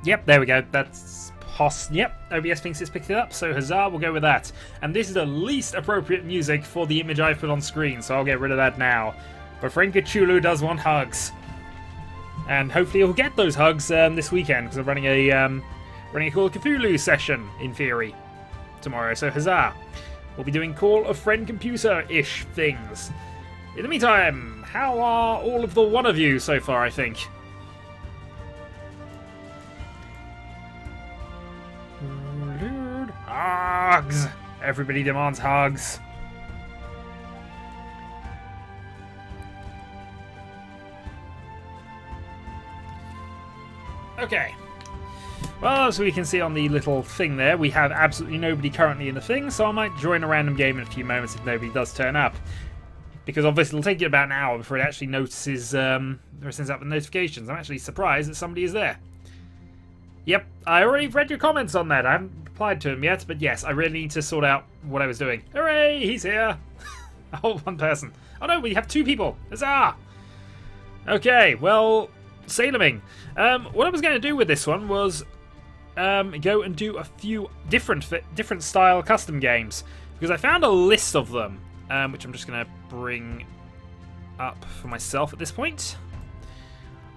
Yep, there we go. That's yep, OBS thinks it's picked it up, so huzzah, we'll go with that. And this is the least appropriate music for the image I've put on screen, so I'll get rid of that now. But Frankachulu does want hugs. And hopefully he'll get those hugs this weekend, because I'm running a Call of Cthulhu session, in theory, tomorrow, so huzzah. We'll be doing Call of Friend Computer-ish things. In the meantime, how are all of the one of you so far, I think? Hugs! Everybody demands hugs. Okay. Well, as we can see on the little thing there, we have absolutely nobody currently in the thing, so I might join a random game in a few moments if nobody does turn up. Because obviously it'll take you about an hour before it actually notices, or sends out the notifications. I'm actually surprised that somebody is there. Yep, I already read your comments on that. I haven't replied to them yet, but yes, I really need to sort out what I was doing. Hooray, he's here! Oh, one person. Oh no, we have two people. Huzzah! Okay, well, Saleming. What I was going to do with this one was go and do a few different style custom games, because I found a list of them, which I'm just going to bring up for myself at this point.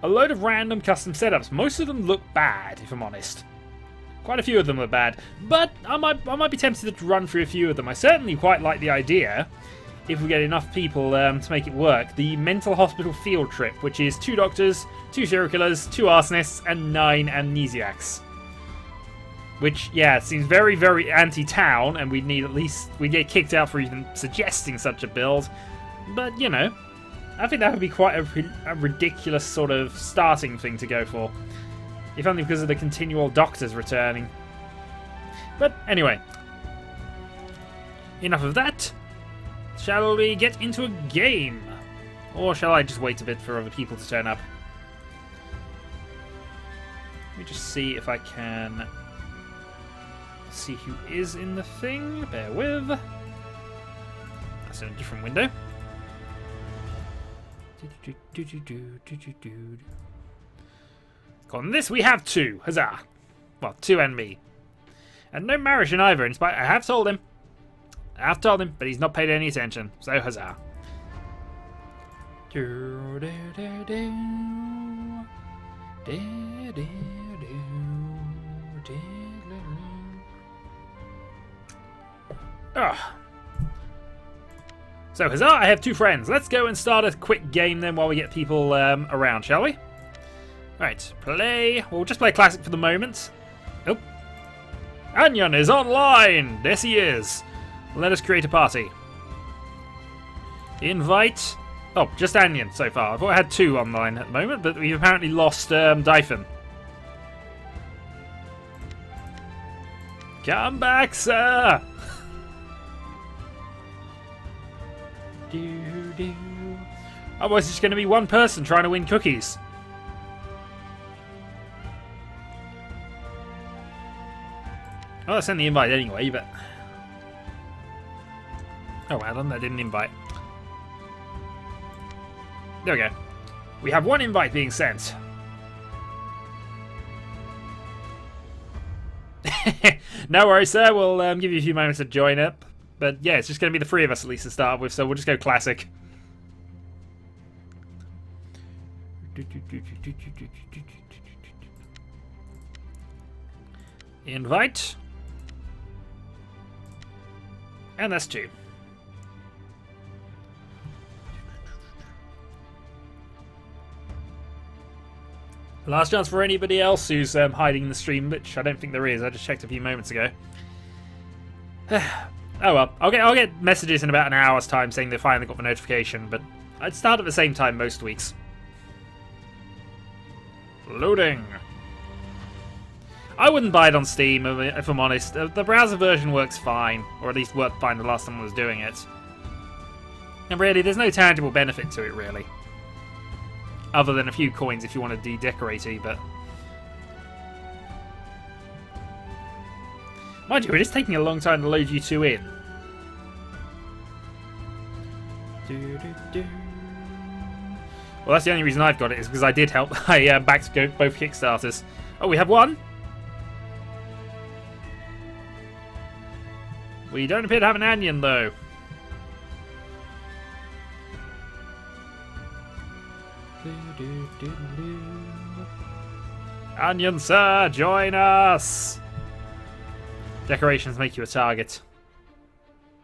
A load of random custom setups. Most of them look bad, if I'm honest. Quite a few of them are bad, but I might be tempted to run through a few of them. I certainly quite like the idea, if we get enough people to make it work, the mental hospital field trip, which is 2 doctors, 2 serial killers, 2 arsonists, and 9 amnesiacs. Which, yeah, seems very, very anti-town, and we'd get kicked out for even suggesting such a build. But, you know, I think that would be quite a ridiculous sort of starting thing to go for. If only because of the continual doctors returning. But, anyway. Enough of that. Shall we get into a game? Or shall I just wait a bit for other people to turn up? Let me just see if I can see who is in the thing. Bear with. That's in a different window. On this we have 2. Huzzah! Well, 2 and me. And no marriage in either, in spite I have told him. But he's not paid any attention, so huzzah. So huzzah, I have 2 friends. Let's go and start a quick game then while we get people around, shall we? Right, play. We'll just play classic for the moment. Oh. Onion is online! Yes, he is. Let us create a party. Invite. Oh, just Onion so far. I thought I had 2 online at the moment, but we've apparently lost Dyphon. Come back, sir! Otherwise, it's going to be one person trying to win cookies. Oh, I sent the invite anyway, but... Oh, Adam, that didn't invite. There we go. We have 1 invite being sent. No worries, sir. We'll give you a few moments to join up. But yeah, it's just going to be the 3 of us at least to start with, so we'll just go classic. Invite. And that's 2. Last chance for anybody else who's hiding in the stream, which I don't think there is. I just checked a few moments ago. Oh well, I'll get messages in about an hour's time saying they finally got the notification, but I'd start at the same time most weeks. Loading. I wouldn't buy it on Steam, if I'm honest. The browser version works fine, or at least worked fine the last time I was doing it. And really, there's no tangible benefit to it, really. Other than a few coins if you want to de-decorate it, but... Mind you, it is taking a long time to load you 2 in. Well, that's the only reason I've got it, is because I did help. I backed both Kickstarters. Oh, we have one. We don't appear to have an onion, though. Onion, sir, join us! Decorations make you a target.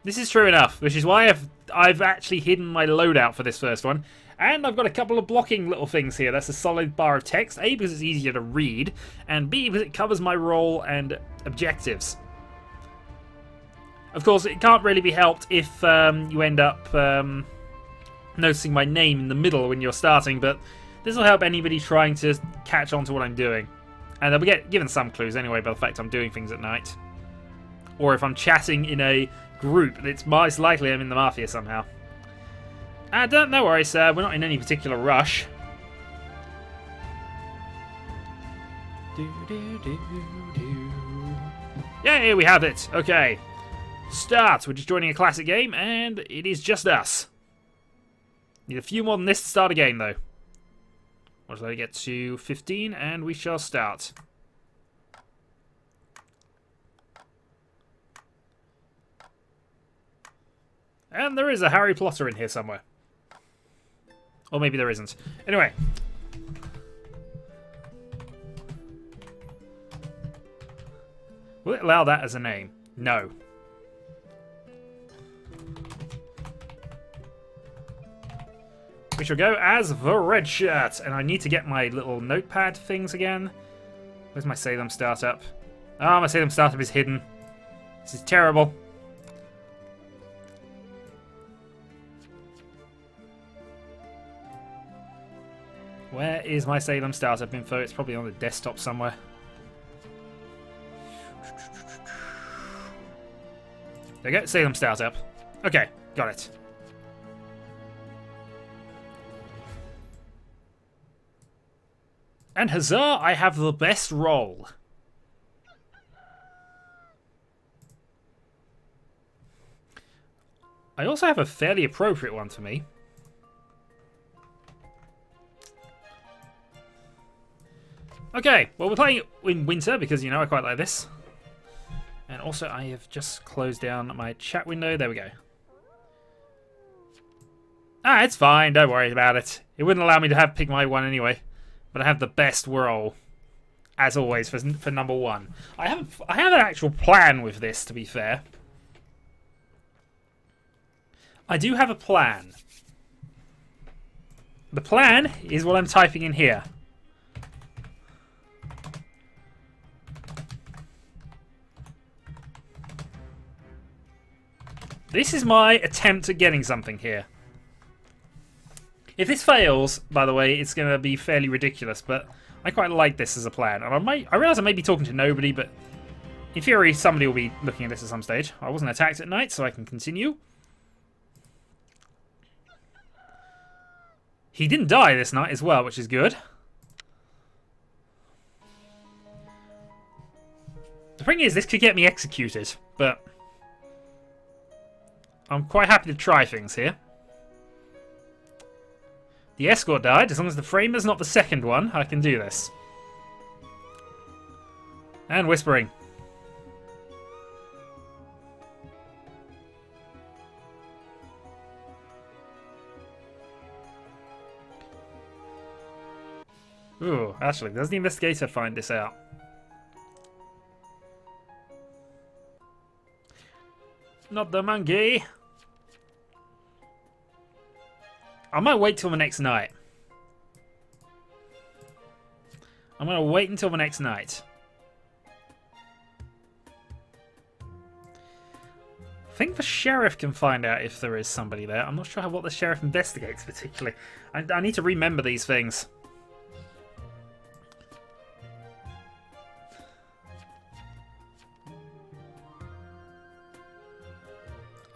This is true enough, which is why I've actually hidden my loadout for this first one. And I've got a couple of blocking little things here. That's a solid bar of text. A, because it's easier to read. And B, because it covers my role and objectives. Of course, it can't really be helped if you end up noticing my name in the middle when you're starting. But this will help anybody trying to catch on to what I'm doing. And they'll be given some clues anyway by the fact I'm doing things at night. Or if I'm chatting in a group, it's most likely I'm in the Mafia somehow. No worries, we're not in any particular rush. Yay, we have it! Okay. Start! We're just joining a classic game, and it is just us. Need a few more than this to start a game, though. Once I get to 15, and we shall start. And there is a Harry Potter in here somewhere. Or maybe there isn't. Anyway. Will it allow that as a name? No. We shall go as the Red Shirt. And I need to get my little notepad things again. Where's my Salem startup? Ah, my Salem startup is hidden. This is terrible. Where is my Salem startup info? It's probably on the desktop somewhere. There we go, Salem startup. Okay, got it. And huzzah, I have the best roll. I also have a fairly appropriate one for me. Okay, well, we're playing in winter because, you know, I quite like this. And also, I have just closed down my chat window. There we go. Ah, it's fine. Don't worry about it. It wouldn't allow me to pick my one anyway. But I have the best roll, as always, for number one. I have an actual plan with this, to be fair. I do have a plan. The plan is what I'm typing in here. This is my attempt at getting something here. If this fails, by the way, it's going to be fairly ridiculous, but I quite like this as a plan. And I realise I may be talking to nobody, but in theory, somebody will be looking at this at some stage. I wasn't attacked at night, so I can continue. He didn't die this night as well, which is good. The thing is, this could get me executed, but I'm quite happy to try things here. The escort died. As long as the framer's not the second one, I can do this. And whispering. Ooh, actually, does the investigator find this out? Not the monkey. I might wait till the next night. I'm going to wait until the next night. I think the sheriff can find out if there is somebody there. I'm not sure what the sheriff investigates particularly. I need to remember these things.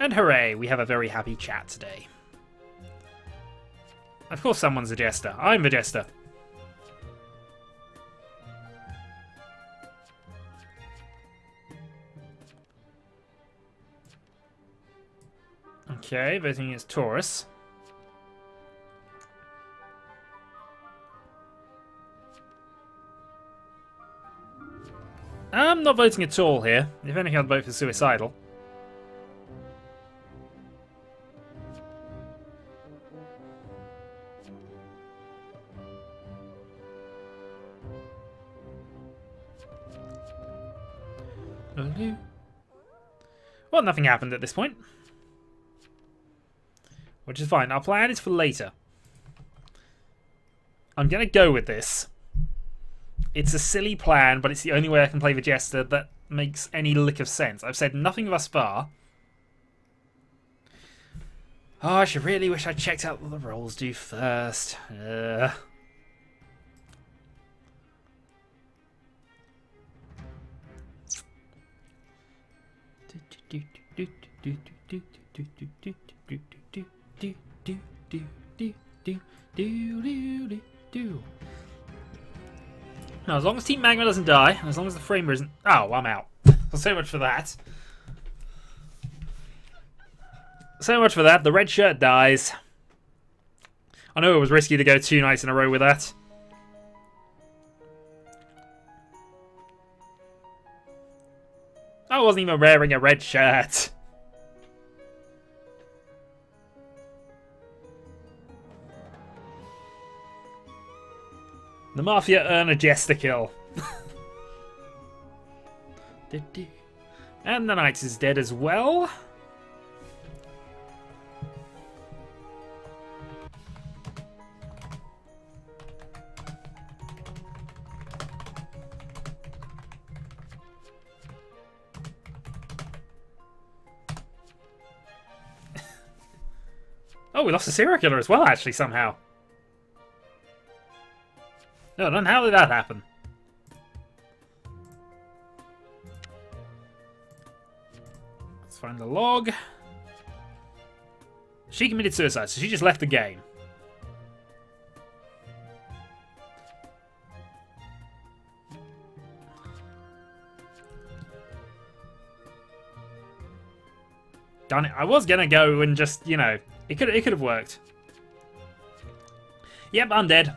And hooray, we have a very happy chat today. Of course someone's a jester. I'm the jester. Okay, voting is Taurus. I'm not voting at all here. If anything, I'd vote for suicidal. Well, nothing happened at this point. Which is fine. Our plan is for later. I'm going to go with this. It's a silly plan, but it's the only way I can play the Jester that makes any lick of sense. I've said nothing thus far. Oh, I should really wish I checked out what the rolls do first. Now, as long as Team Magma doesn't die, and as long as the framer isn't... Oh, I'm out. So much for that. So much for that. The red shirt dies. I know it was risky to go 2 nights in a row with that. I wasn't even wearing a red shirt. The Mafia earn a Jester kill. And the Knight is dead as well. Oh, we lost a serial killer as well, actually, somehow. No, then how did that happen? Let's find the log. She committed suicide, so she just left the game. Darn it, I was gonna go and just, you know, it could have worked. Yep, I'm dead.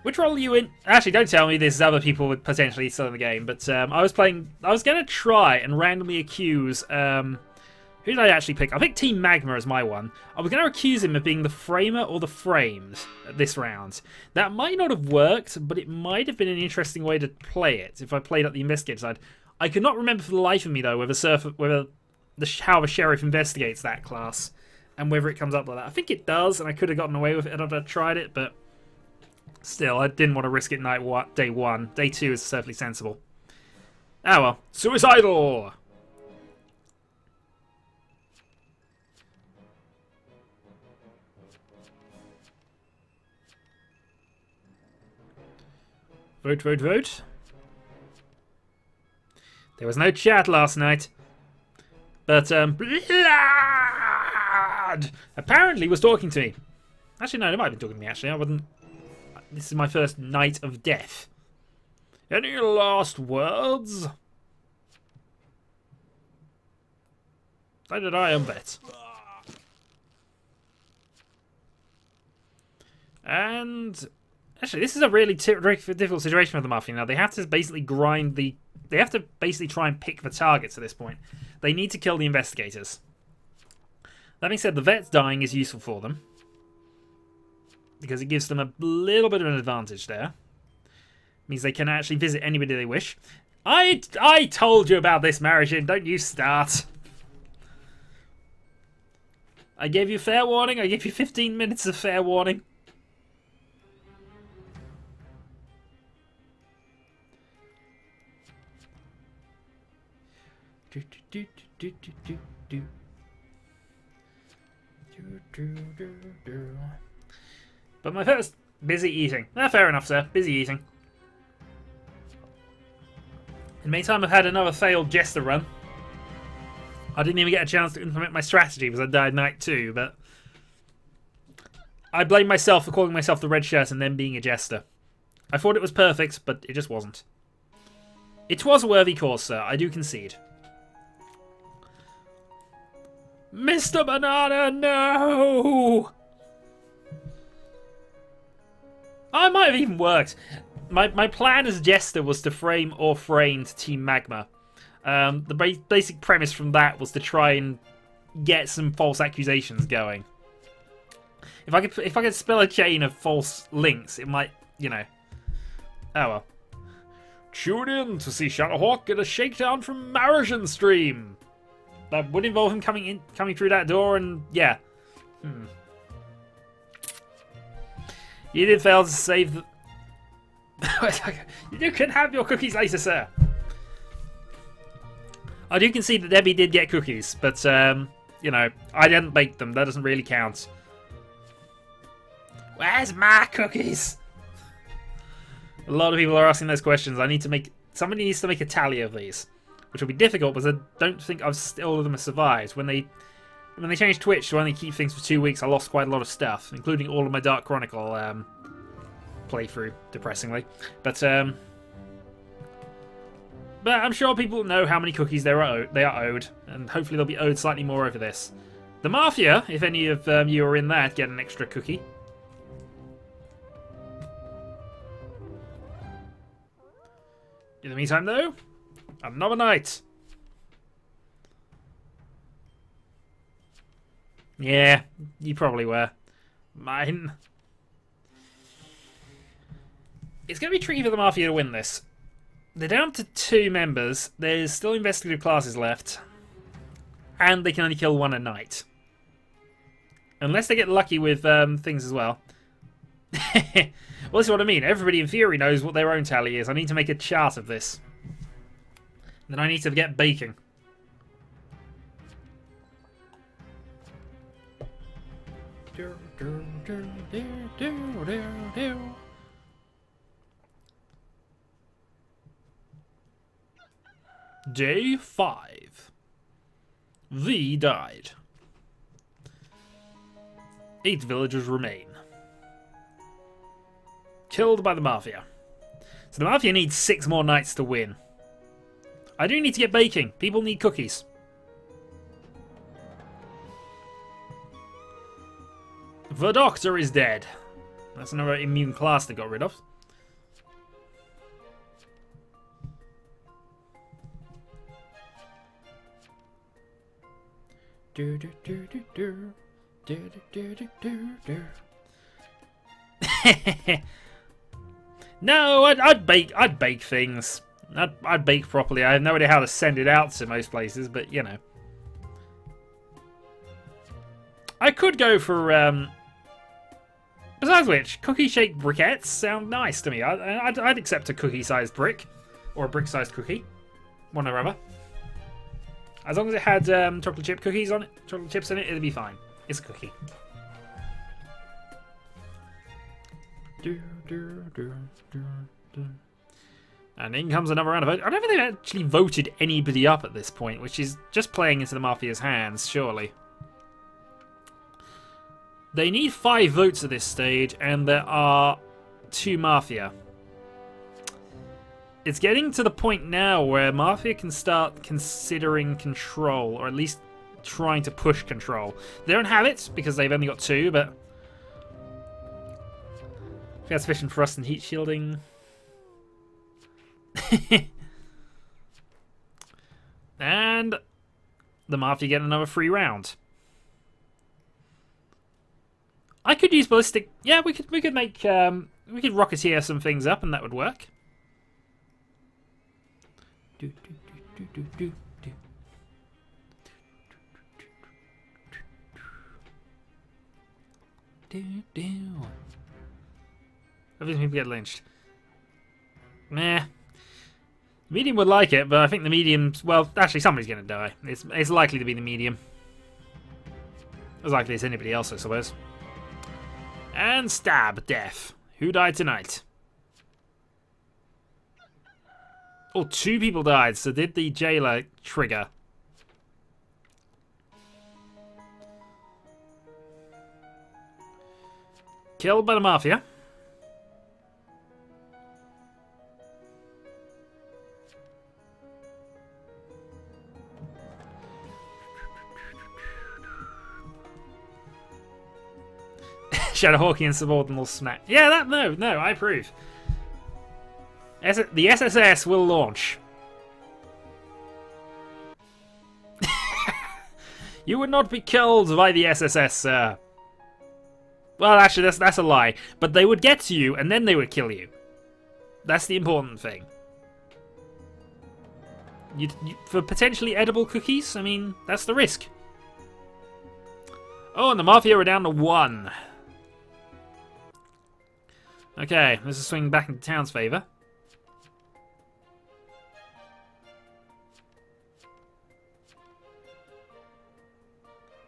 Which role are you in? Actually, don't tell me there's other people with potentially still in the game, but I was going to try and randomly accuse... who did I actually pick? I picked Team Magma as my one. I was going to accuse him of being the framer or the framed this round. That might not have worked, but it might have been an interesting way to play it if I played up the investigator side. I could not remember for the life of me, though, how the sheriff investigates that class and whether it comes up like that. I think it does, and I could have gotten away with it if I'd tried it, but... Still, I didn't want to risk it day 1. Day 2 is certainly sensible. Ah well. Suicidal! Vote, vote, vote. There was no chat last night. But, Blood! Apparently was talking to me. Actually, no, they might have been talking to me, actually. I wouldn't... This is my first night of death. Any last words? So did I bet. And actually, this is a really difficult situation for the Mafia now. They have to basically grind the... They have to basically try and pick the targets at this point. They need to kill the investigators. That being said, the vets dying is useful for them, because it gives them a little bit of an advantage there. Means they can actually visit anybody they wish. I told you about this, Marigin. Don't you start. I gave you fair warning. I gave you 15 minutes of fair warning. But my first, busy eating. Fair enough, sir. Busy eating. In the meantime, I've had another failed Jester run. I didn't even get a chance to implement my strategy because I died night 2, but... I blame myself for calling myself the red shirt and then being a Jester. I thought it was perfect, but it just wasn't. It was a worthy cause, sir. I do concede. Mr. Banana, no! I might have even worked. my plan as Jester was to frame or framed Team Magma. The basic premise from that was to try and get some false accusations going. If I could spill a chain of false links, it might, you know. Oh well. Tune in to see Shadowhawk get a shakedown from Marisian stream. That would involve him coming through that door, and yeah. You did fail to save the... You can have your cookies later, sir. I do concede that Debbie did get cookies, but, you know, I didn't bake them. That doesn't really count. Where's my cookies? A lot of people are asking those questions. Somebody needs to make a tally of these, which will be difficult because I don't think all of them have survived. When they changed Twitch to only keep things for 2 weeks, I lost quite a lot of stuff, including all of my Dark Chronicle playthrough, depressingly. But I'm sure people know how many cookies they are owed, and hopefully they'll be owed slightly more over this. The Mafia, if any of you are in that, get an extra cookie. In the meantime, though, another night. Yeah, you probably were. Mine. It's going to be tricky for the Mafia to win this. They're down to 2 members. There's still investigative classes left. And they can only kill 1 a night. Unless they get lucky with things as well. Well, this is what I mean. Everybody in theory knows what their own tally is. I need to make a chart of this. Then I need to get baking. Day 5. V died. 8 villagers remain. Killed by the Mafia. So the Mafia needs 6 more nights to win. I do need to get baking. People need cookies. The Doctor is dead. That's another immune class they got rid of. No, I'd bake things. I'd bake properly. I have no idea how to send it out to most places, but you know. I could go for besides which, cookie-shaped briquettes sound nice to me. I'd accept a cookie-sized brick. Or a brick-sized cookie. One or other. As long as it had chocolate chip cookies on it, chocolate chips in it, it'd be fine. It's a cookie. And in comes another round of vote. I don't think they've actually voted anybody up at this point, which is just playing into the Mafia's hands, surely. They need 5 votes at this stage, and there are 2 Mafia. It's getting to the point now where Mafia can start considering control, or at least trying to push control. They don't have it, because they've only got 2, but... If you have sufficient thrust and heat shielding... And... the Mafia get another free round. I could use ballistic... Yeah, we could make... we could rocketeer some things up, and that would work. I think people get lynched. Meh. Medium would like it, but I think the medium's... Well, actually, somebody's going to die. It's likely to be the medium. As likely as anybody else, I suppose. And stab. Death. Who died tonight? Oh, 2 people died, so did the jailer trigger? Killed by the Mafia. Shadowhawk and subordinate snack. Yeah, no, I approve. The SSS will launch. You would not be killed by the SSS, sir. Well, actually, that's a lie. But they would get to you, and then they would kill you. That's the important thing. For potentially edible cookies, I mean, that's the risk. Oh, and the Mafia are down to 1. Okay, let's just swing back into town's favour.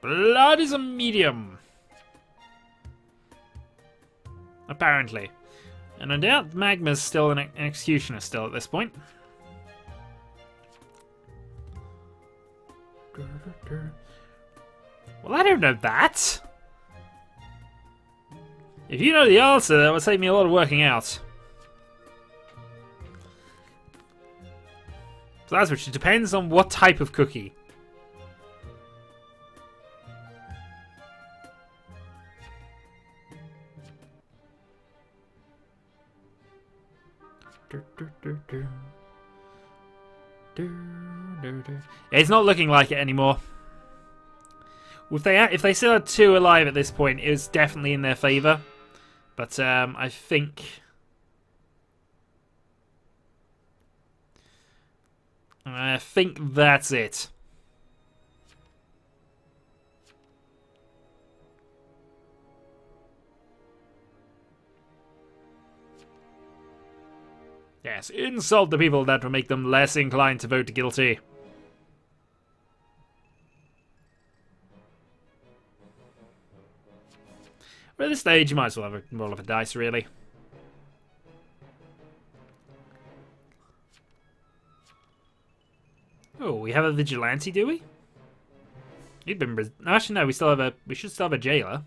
Blood is a medium. Apparently. And I doubt Magma's still an executioner still at this point. Well, I don't know that. If you know the answer, that would save me a lot of working out. So that's which. It depends on what type of cookie. It's not looking like it anymore. If they still had 2 alive at this point, it was definitely in their favour. But I think that's it. Yes, insult the people that will make them less inclined to vote guilty. But at this stage, you might as well have a roll of a dice, really. Oh, we have a vigilante, do we? He'd been... Actually, no, we should still have a jailer.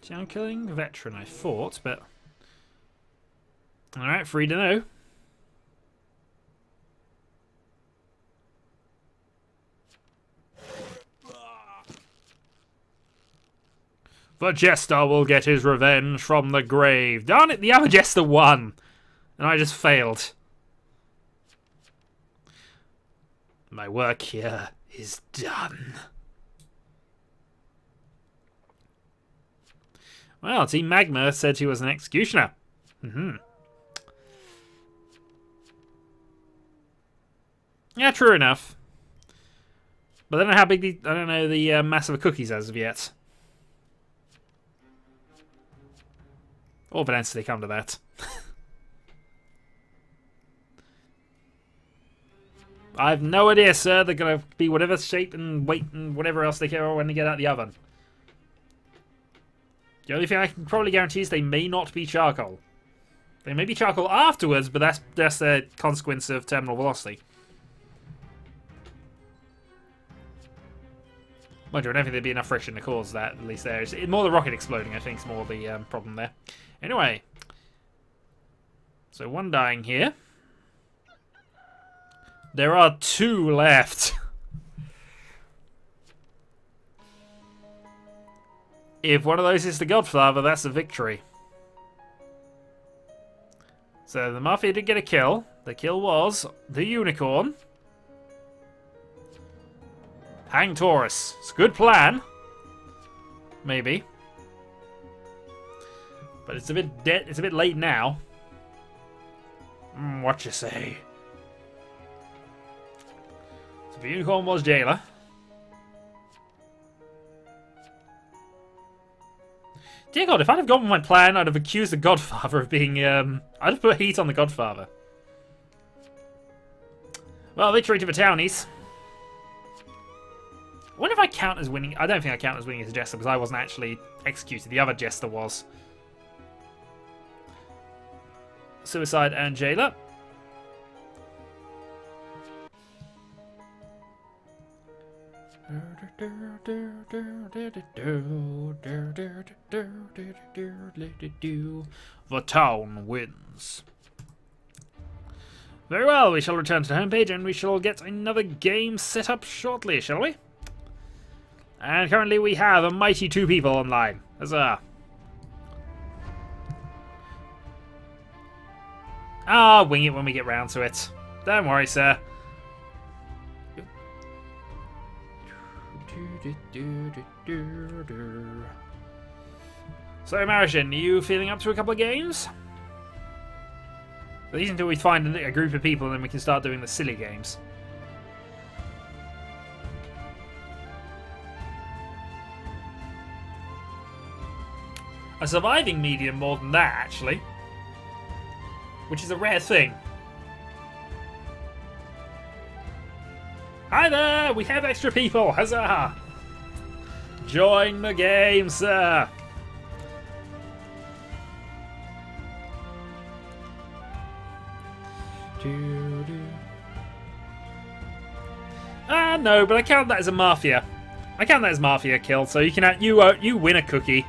Town killing veteran, I thought, but... Alright, free to know. The Jester will get his revenge from the grave. Darn it, the other Jester won. And I just failed. My work here is done. Well, Team Magma said he was an executioner. Yeah, true enough. But I don't know how big I don't know the mass of the cookies as of yet. Or eventually come to that. I have no idea, sir. They're going to be whatever shape and weight and whatever else they care when they get out of the oven. The only thing I can probably guarantee is they may not be charcoal. They may be charcoal afterwards, but that's a consequence of terminal velocity. Mind you, I don't think there'd be enough friction to cause that, at least there. It's more the rocket exploding, I think, is more the problem there. Anyway. So, 1 dying here. There are 2 left. If one of those is the Godfather, that's a victory. So, the Mafia did get a kill. The kill was the Unicorn. Hang Taurus. It's a good plan. Maybe. But it's a bit late now. What you say? So the Unicorn was jailer. Dear God, if I'd have gone with my plan, I'd have accused the Godfather of being, I'd have put heat on the Godfather. Well, victory to the townies. I wonder if I count as winning. I don't think I count as winning as a Jester because I wasn't actually executed. The other Jester was. Suicide and Jailer. The town wins. Very well, we shall return to the homepage and we shall get another game set up shortly, shall we? And currently we have a mighty 2 people online. Huzzah. Ah, wing it when we get round to it. Don't worry, sir. So, Marishan, are you feeling up to a couple of games? At least until we find a group of people and then we can start doing the silly games. A surviving medium more than that, actually. Which is a rare thing. Hi there! We have extra people! Huzzah! Join the game, sir! Ah, no, but I count that as a mafia. I count that as mafia kill, so you can you win a cookie.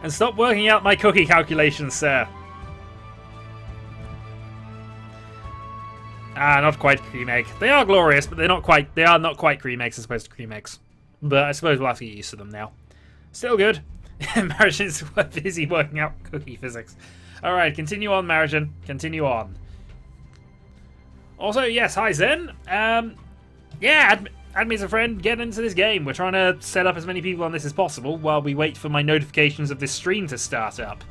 And stop working out my cookie calculations, sir. Ah, not quite cream egg. They are glorious, but they're not quite. They are not quite cream eggs as opposed to cream eggs. But I suppose we'll have to get used to them now. Still good. Marishan's busy working out cookie physics. All right, continue on, Marishan. Continue on. Also, yes, hi Zen. Yeah, add me as a friend. Get into this game. We're trying to set up as many people on this as possible while we wait for my notifications of this stream to start up.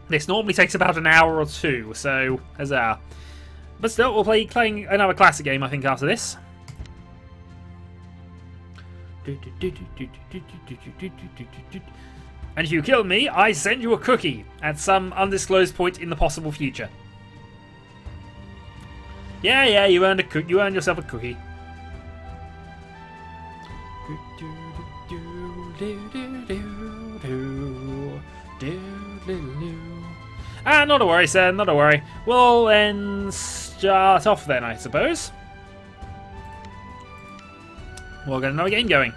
This normally takes about an hour or two, so huzzah. But still, we'll playing another classic game, I think, after this. And if you kill me, I send you a cookie at some undisclosed point in the possible future. Yeah, you earned you earned yourself a cookie. Ah, not a worry, sir, not a worry. We'll then start off then, I suppose. We'll get another game going.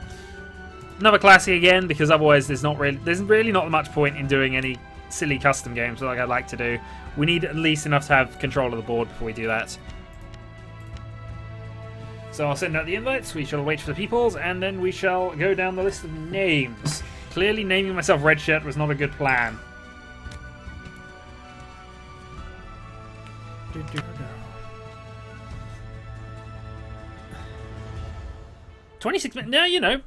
Another classic again, because otherwise there's really not much point in doing any silly custom games like I'd like to do. We need at least enough to have control of the board before we do that. So I'll send out the invites, we shall wait for the peoples, and then we shall go down the list of names. Clearly naming myself Red Shirt was not a good plan. 26 minutes. No, you know.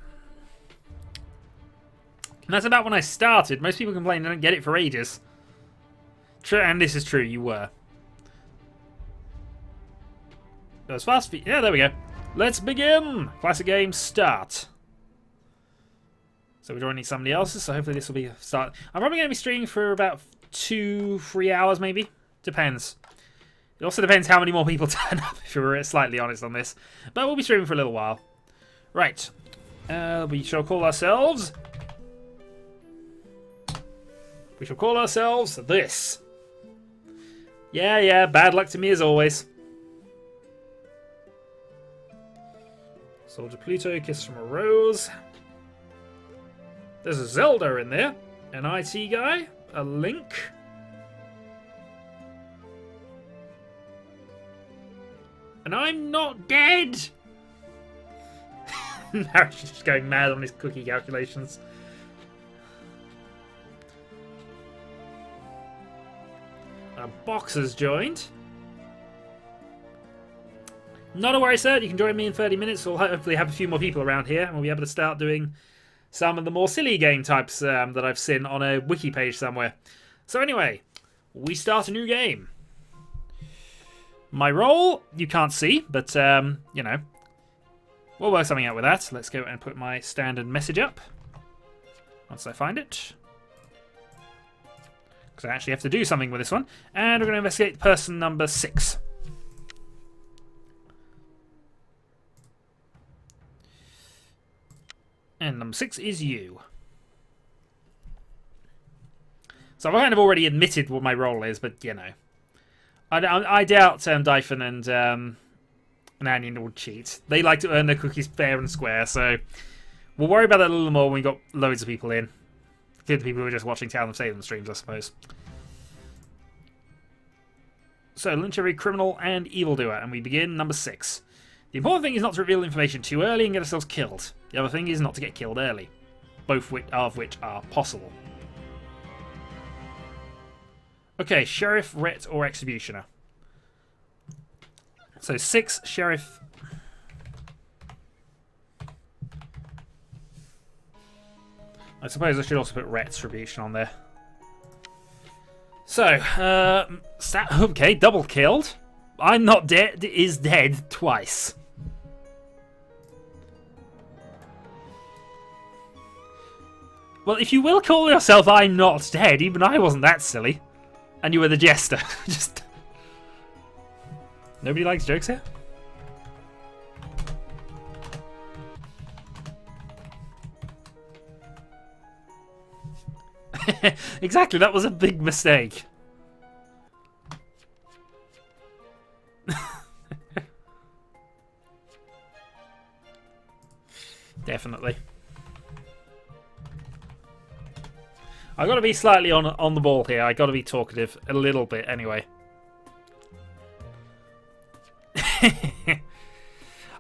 That's about when I started. Most people complain they don't get it for ages. True, and this is true, you were. That was fast. Yeah, there we go. Let's begin! Classic game, start. So we're joining somebody else's, so hopefully this will be a start. I'm probably going to be streaming for about 2-3 hours, maybe. Depends. It also depends how many more people turn up, if we're slightly honest on this. But we'll be streaming for a little while. Right. We shall call ourselves... We shall call ourselves this. Yeah, bad luck to me as always. Soldier Pluto, Kiss from a Rose. There's a Zelda in there. An IT guy. A Link. And I'm not dead! Marriage is just going mad on his cookie calculations. A Boxer's joined. Not a worry, sir. You can join me in 30 minutes. We'll hopefully have a few more people around here, and we'll be able to start doing some of the more silly game types that I've seen on a wiki page somewhere. So anyway, we start a new game. My role, you can't see, but, you know, we'll work something out with that. Let's go and put my standard message up once I find it. Because I actually have to do something with this one. And we're going to investigate person number 6. And number 6 is you. So I've kind of already admitted what my role is, but, you know. I doubt Dyphon and Anion will cheat. They like to earn their cookies fair and square, so we'll worry about that a little more when we've got loads of people in. Good people who are just watching Town of Salem streams, I suppose. So, lynch every criminal and evildoer, and we begin number 6. The important thing is not to reveal information too early and get ourselves killed. The other thing is not to get killed early. Both of which are possible. Okay, Sheriff, Ret, or Executioner. So 6 Sheriff. I suppose I should also put Retribution on there. So, okay, double killed. I'm not dead is dead twice. Well, if you will call yourself I'm not dead, even I wasn't that silly. And you were the jester. Just... Nobody likes jokes here? Exactly, that was a big mistake. Definitely. I got to be slightly on the ball here. I got to be talkative a little bit, anyway.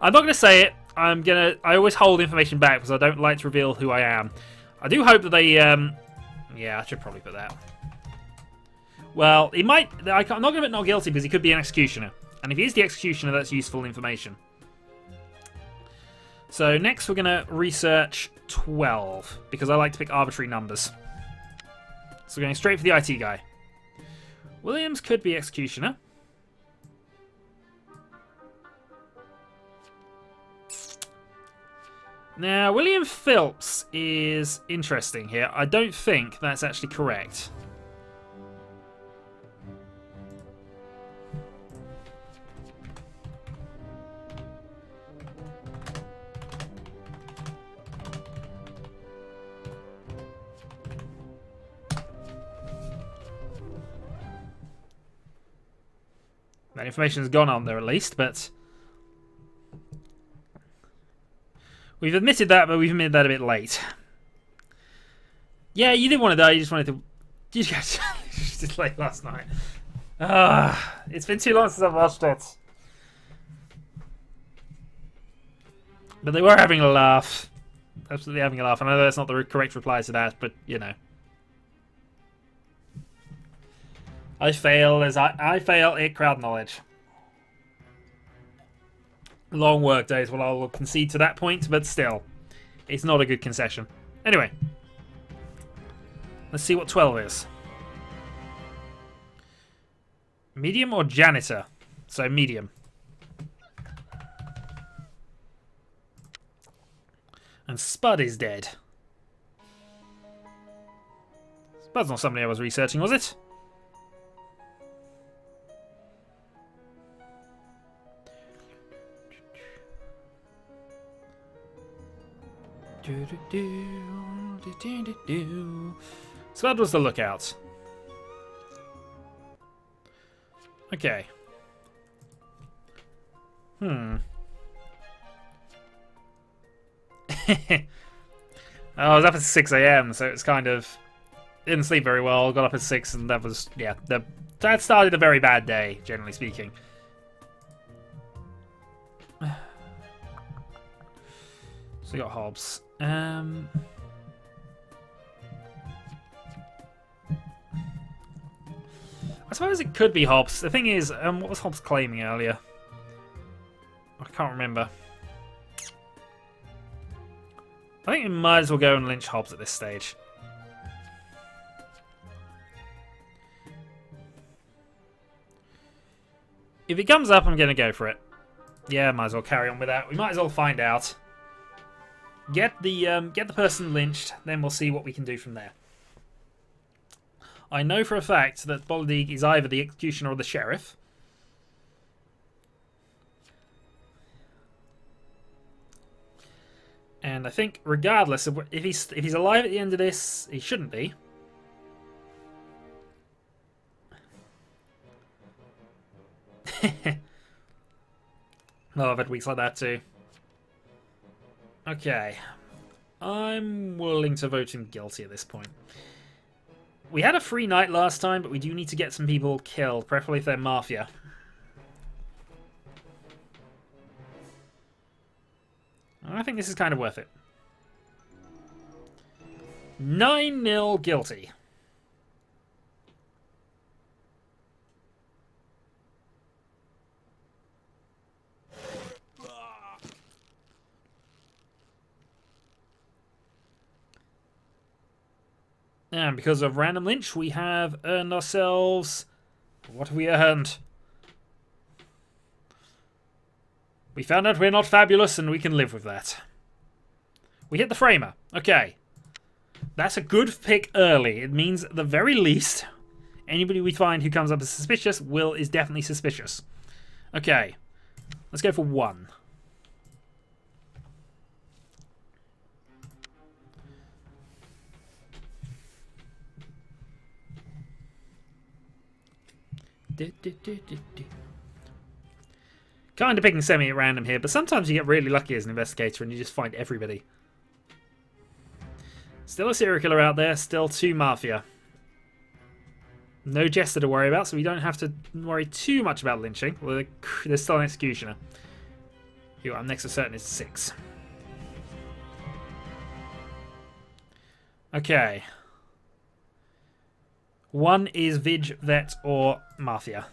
I'm not going to say it. I always hold information back because I don't like to reveal who I am. I do hope that they. Yeah, I should probably put that. Well, he might. I'm not going to put not guilty because he could be an executioner, and if he is the executioner, that's useful information. So next, we're going to research 12 because I like to pick arbitrary numbers. So we're going straight for the IT guy. Williams could be executioner. Now, William Phillips is interesting here. I don't think that's actually correct. That information's gone on there at least, but... We've admitted that, but we've admitted that a bit late. Yeah, you didn't want to die, you just wanted to... You just late last night. It's been too long since I've watched it. But they were having a laugh. Absolutely having a laugh. I know that's not the correct reply to that, but, you know. I fail as I fail at crowd knowledge. Long work days. Well, I'll concede to that point, but still, it's not a good concession. Anyway, let's see what 12 is. Medium or janitor? So medium. And Spud is dead. Spud's not somebody I was researching, was it? So that was the lookout. Okay. I was up at 6 AM, so it's kind of... Didn't sleep very well, got up at 6, and that was... Yeah, that started a very bad day, generally speaking. So we got Hobbs. I suppose it could be Hobbs. The thing is, what was Hobbs claiming earlier? I can't remember. I think we might as well go and lynch Hobbs at this stage. If it comes up, I'm going to go for it. Yeah, might as well carry on with that. We might as well find out. Get the person lynched, then we'll see what we can do from there. I know for a fact that Boldig is either the executioner or the sheriff. And I think, regardless of if he's alive at the end of this, he shouldn't be. Oh, I've had weeks like that too. Okay. I'm willing to vote him guilty at this point. We had a free night last time, but we do need to get some people killed, preferably if they're Mafia. I think this is kind of worth it. 9-0 guilty. And because of random lynch, we have earned ourselves... What have we earned? We found out we're not fabulous, and we can live with that. We hit the framer. Okay. That's a good pick early. It means at the very least, anybody we find who comes up as suspicious is definitely suspicious. Okay. Let's go for 1. Kind of picking semi at random here, but sometimes you get really lucky as an investigator and you just find everybody. Still a serial killer out there, still 2 mafia. No jester to worry about, so we don't have to worry too much about lynching. Well, there's still an executioner. Who I'm next to certain is 6. Okay. 1 is Vig, Vet, or Mafia.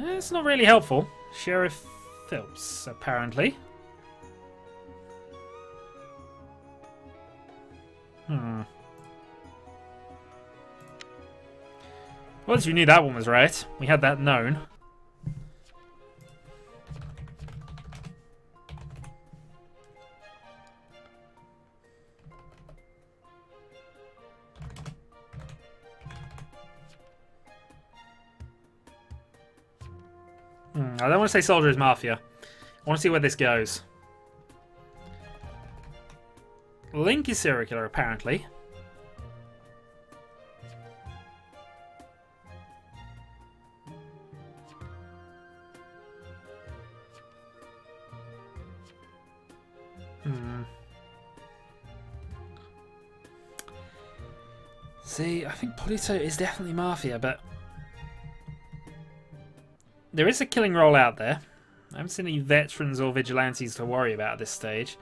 It's not really helpful. Sheriff Phelps, apparently. Well, as we knew that one was right. We had that known. I don't want to say Soldier is Mafia. I want to see where this goes. Link is serial killer, apparently. See, I think Polito is definitely Mafia, but... There is a killing roll out there. I haven't seen any veterans or vigilantes to worry about at this stage.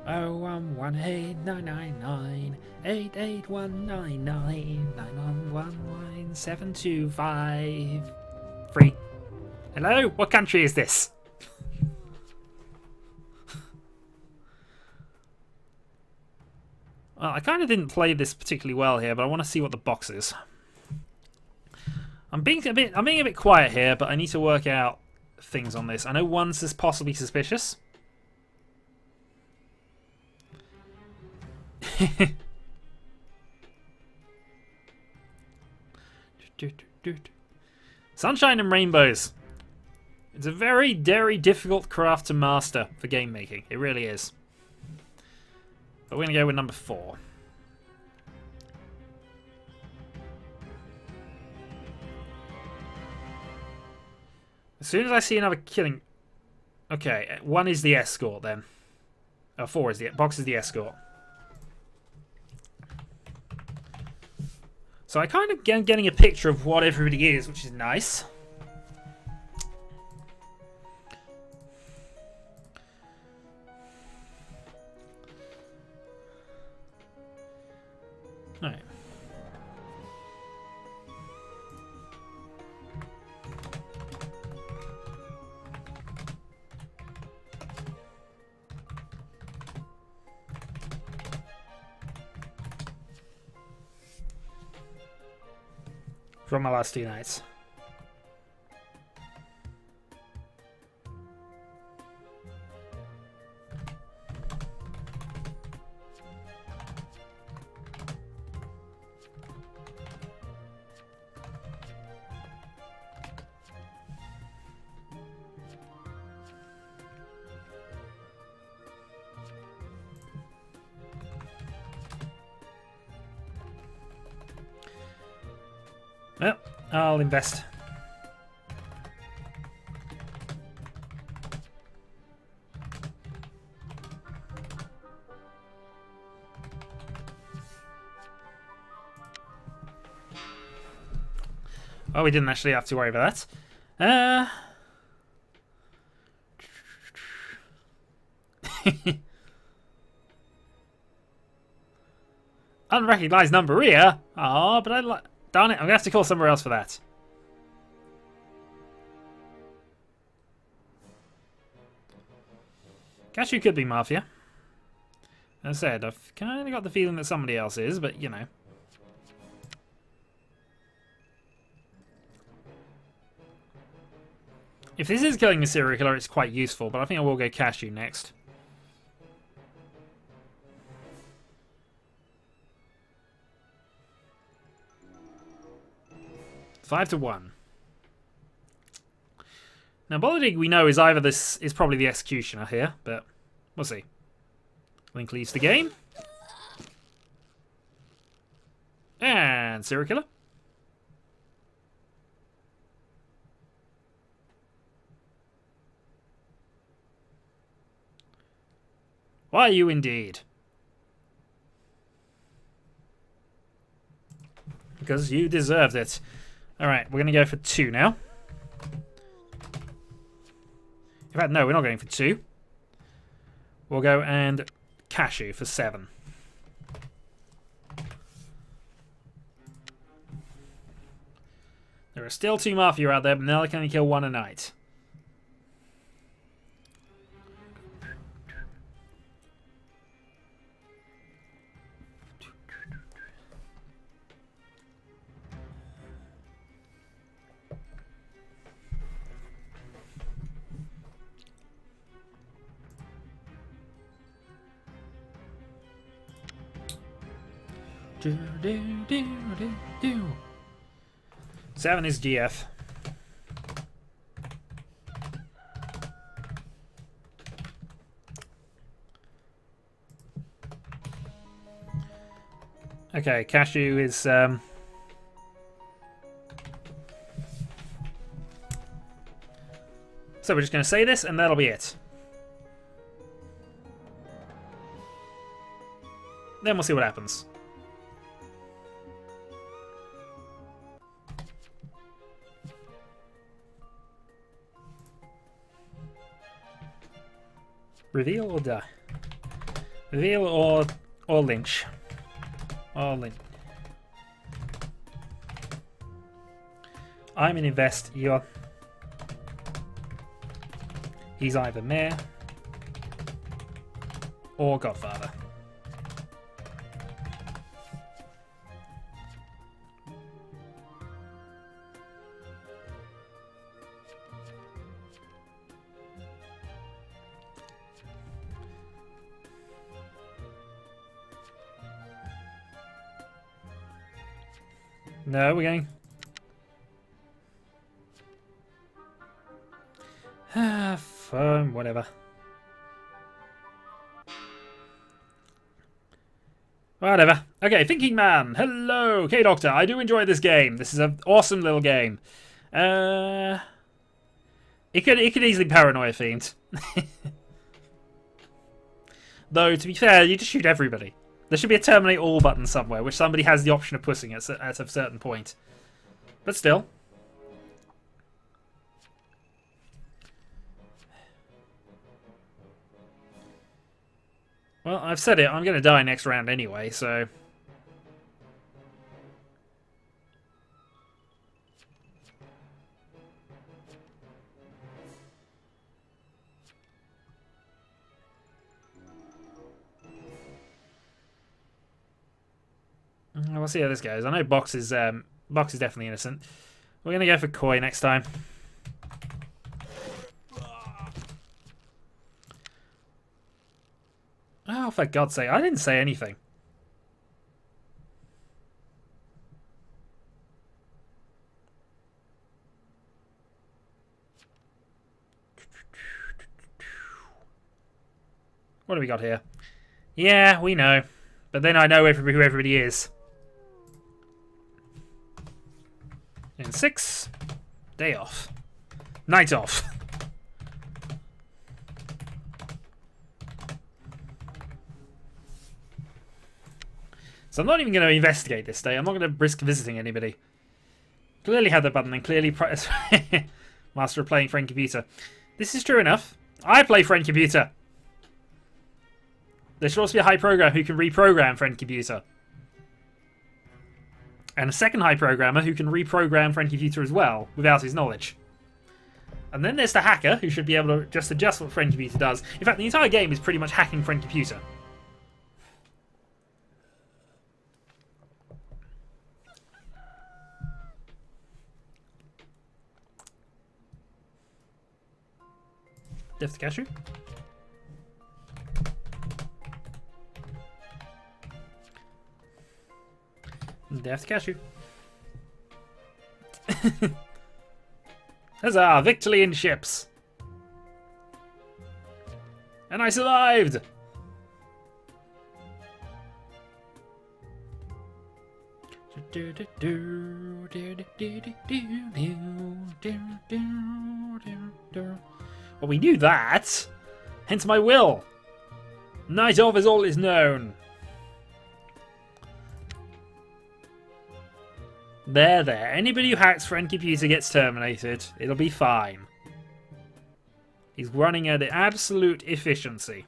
Oh, 11899881199911725 Hello? What country is this? Well, I kind of didn't play this particularly well here, but I want to see what the box is. I'm being a bit quiet here, but I need to work out things on this. I know one's possibly suspicious. Sunshine and rainbows. It's a very, very difficult craft to master for game making. It really is. But we're going to go with number 4. As soon as I see another killing... Okay, 1 is the escort then. 4 is the... Box is the escort. So I kind of getting a picture of what everybody is, which is nice. Alright. From my last 2 nights. Well, I'll invest. Well, we didn't actually have to worry about that. Unrecognized number here. Oh, but I like. Darn it! I'm gonna have to call somewhere else for that. Cashew could be Mafia. As I said, I've kind of got the feeling that somebody else is, but you know. If this is killing a serial killer, it's quite useful, but I think I will go Cashew next. 5-1. Now, Bollidig we know is either this is probably the executioner here, but we'll see. Link leaves the game. And serial killer. Why you indeed? Because you deserved it. Alright, we're going to go for 2 now. In fact, no, we're not going for 2. We'll go and Cashew for 7. There are still 2 Mafia out there, but now they can only kill 1 a night. Do, do, do, do, do. 7 is GF. Okay, Cashew is so we're just going to say this and that'll be it. Then we'll see what happens. Reveal or die? Reveal or lynch? Or lynch. I'm an invest. You're. He's either mayor or godfather. No, we're going. Fine, whatever. Whatever. Okay, Thinking Man. Hello, K-Doctor. I do enjoy this game. This is an awesome little game. It could easily be paranoia themed. Though, to be fair, you just shoot everybody. There should be a terminate all button somewhere, which somebody has the option of pushing at a certain point. But still. Well, I've said it. I'm going to die next round anyway, so... We'll see how this goes. I know Box is definitely innocent. We're going to go for Koi next time. Oh, for God's sake. I didn't say anything. What do we got here? Yeah, we know. But then I know who everybody is. In 6. Day off. Night off. So I'm not even going to investigate this day. I'm not going to risk visiting anybody. Clearly had the button and clearly master of playing friend computer. This is true enough. I play friend computer. There should also be a high programmer who can reprogram friend computer. And a second high programmer who can reprogram friend computer as well, without his knowledge. And then there's the hacker, who should be able to just adjust what friend computer does. In fact, the entire game is pretty much hacking friend computer. Death to Cashew. Death to Cashew. Huzzah! Victory in ships! And I survived! Well, we knew that. Hence my will. Night of is all is known. There. Anybody who hacks friend computer gets terminated. It'll be fine. He's running at absolute efficiency.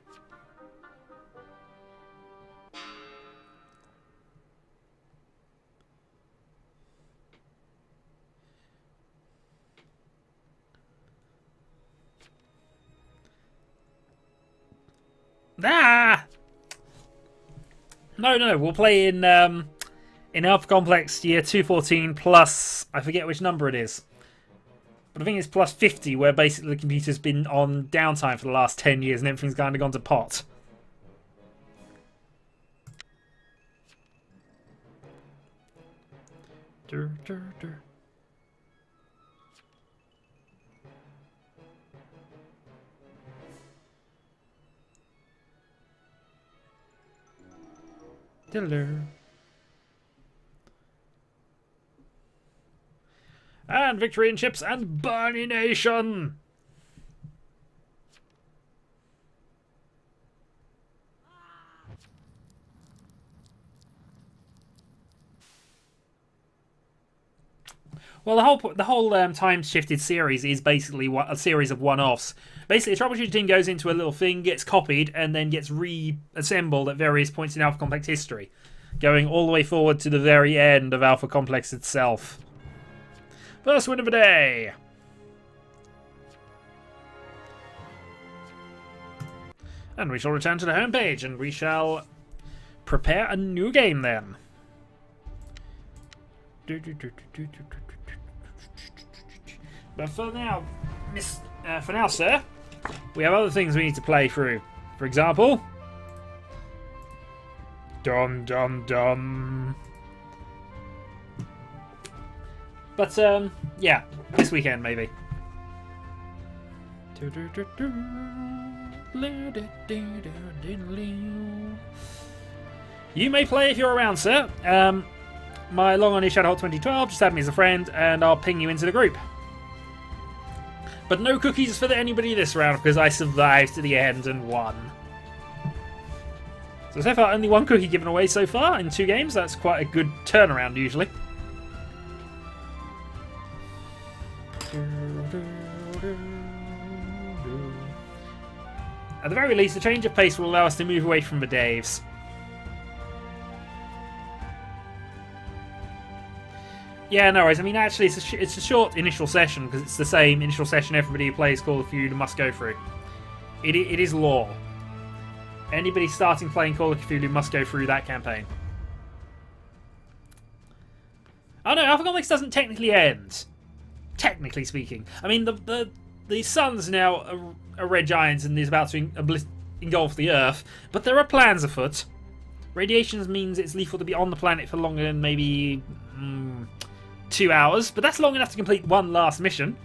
Ah! No. We'll play in Alpha Complex year 214 plus, I forget which number it is. But I think it's plus 50, where basically the computer's been on downtime for the last 10 years and everything's kind of gone to pot. And victory in ships and Burning Nation! Well, the whole time-shifted series is basically a series of one-offs. Basically, a troubleshooting team goes into a little thing, gets copied, and then gets reassembled at various points in Alpha Complex history, going all the way forward to the very end of Alpha Complex itself. First win of the day! And we shall return to the homepage, and we shall prepare a new game then. But for now, sir, we have other things we need to play through. For example, dum dum dum. But yeah, this weekend maybe. You may play if you're around, sir. My long on is Shadowhawk 2012. Just add me as a friend, and I'll ping you into the group. But no cookies for anybody this round, because I survived to the end and won. So far, only one cookie given away so far in 2 games. That's quite a good turnaround, usually. At the very least, a change of pace will allow us to move away from the Daves. Yeah, no worries. I mean, actually, it's a short initial session because it's the same initial session everybody who plays Call of Duty must go through. It is law. Anybody starting playing Call of Duty must go through that campaign. Oh no, Alpha Complex doesn't technically end. Technically speaking. I mean, the sun's now a red giant and is about to engulf the Earth, but there are plans afoot. Radiation means it's lethal to be on the planet for longer than maybe 2 hours, but that's long enough to complete one last mission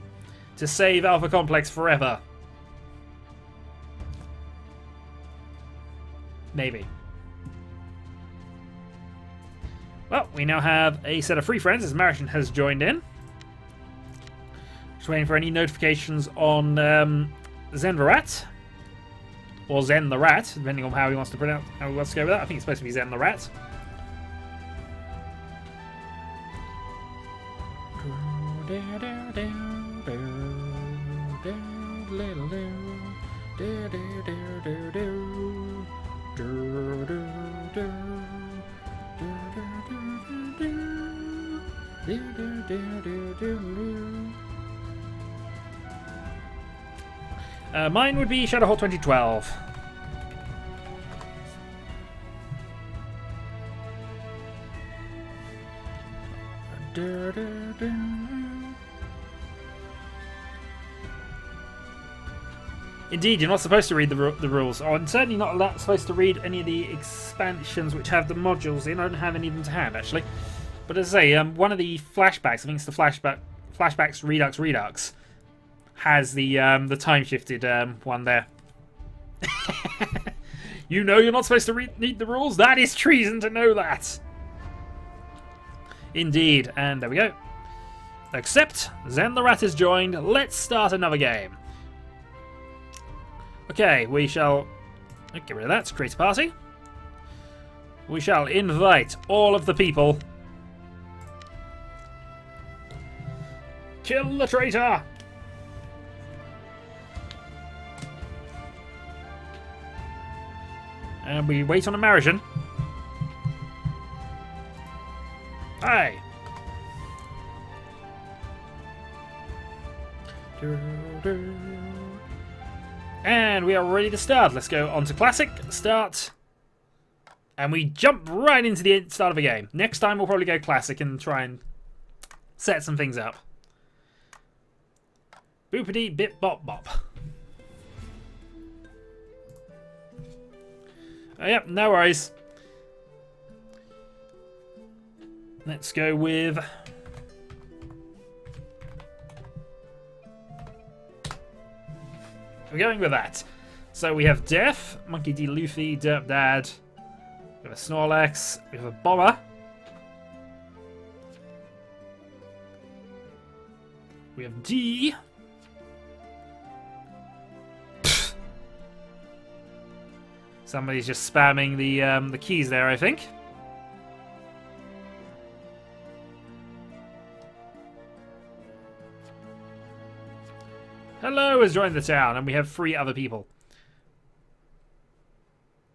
to save Alpha Complex forever. Maybe. Well, we now have a set of free friends as Maritian has joined in. Just waiting for any notifications on Zen the Rat. Or Zen the Rat, depending on how he wants to pronounce, how he wants to go with that. I think it's supposed to be Zen the Rat. Mine would be Shadowhawk 2012. Indeed, you're not supposed to read the rules. Oh, I'm certainly not supposed to read any of the expansions which have the modules in. I don't have any of them to hand, actually. But as I say, one of the flashbacks, I think it's the flashbacks Redux, has the time-shifted one there. You know you're not supposed to read the rules? That is treason to know that! Indeed, and there we go. Accept. Zen the Rat is joined. Let's start another game. Okay, we shall get rid of that. Create a party. We shall invite all of the people. Kill the traitor! And we wait on immersion. Hi! And we are ready to start. Let's go on to Classic. Start. And we jump right into the start of a game. Next time we'll probably go Classic and try and set some things up. Boopity bip bop bop. Oh, yep, no worries. Let's go with... We're going with that. So we have Def, Monkey D. Luffy, Derp Dad. We have a Snorlax. We have a Bomber. We have D. Somebody's just spamming the keys there, I think. Hello has joined the town, and we have 3 other people.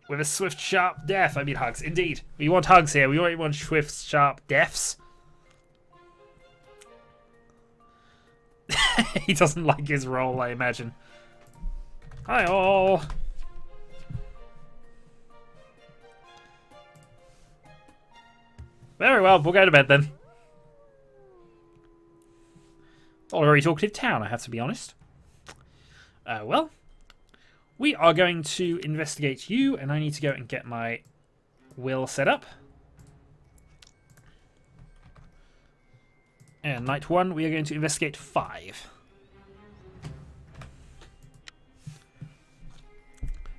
With a swift, sharp death. I mean hugs. Indeed. We want hugs here. We already want swift, sharp deaths. He doesn't like his role, I imagine. Hi all. Very well, we'll go to bed then. Not a very talkative town, I have to be honest. Well, we are going to investigate you, and I need to go and get my will set up. And night 1, we are going to investigate 5.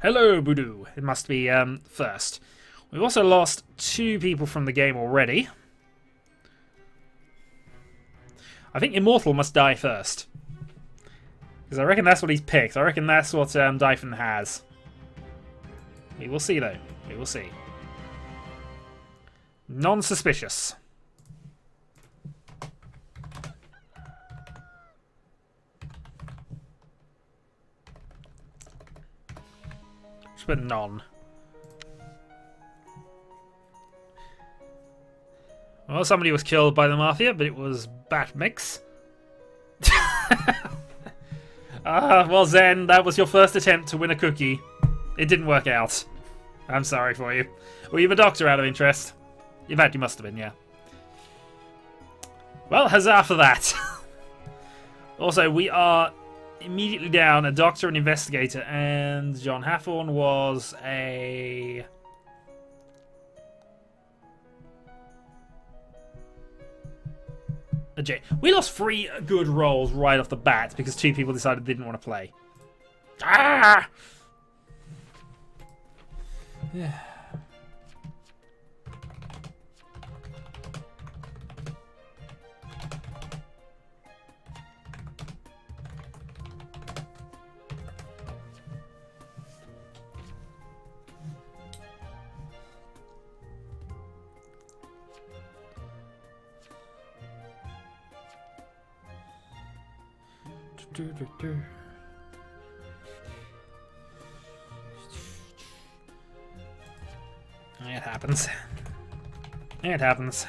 Hello, Voodoo. It must be first. We've also lost 2 people from the game already. I think Immortal must die first. Because I reckon that's what he's picked. I reckon that's what Dyphon has. We will see, though. We will see. Non-suspicious. Just put non. Well, somebody was killed by the Mafia, but it was Batmix. Well, Zen, that was your first attempt to win a cookie. It didn't work out. I'm sorry for you. Were you a doctor out of interest? In fact, you must have been, yeah. Well, huzzah for that. Also, we are immediately down a doctor and investigator, and John Hathorne was a... We lost 3 good rolls right off the bat because 2 people decided they didn't want to play. Ah! Yeah. It happens. It happens.